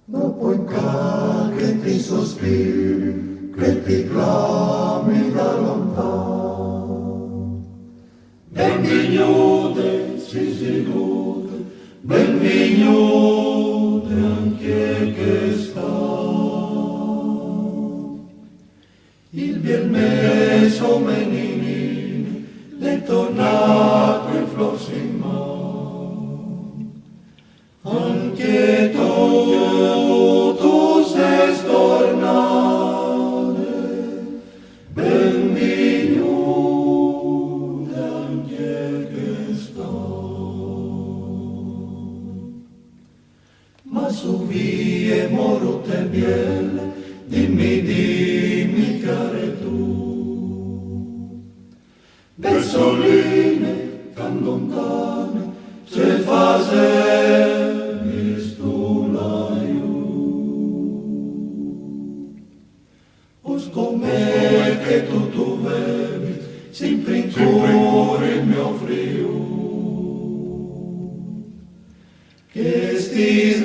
Dopo il che ti sospiri, che ti clami da lontano. Ben vignude si illude, ben vignude anche che sta. Il biel meso meninini, le tornato in flors in mano. Anche tu sei stornare, ben vignude anche che sta. Ma su vie morute bielle, dimmi care tu. Versoline tan lontane, se facevis tu laiu. Os come che tu vevi, sempre in cuore il mio frio. Che stis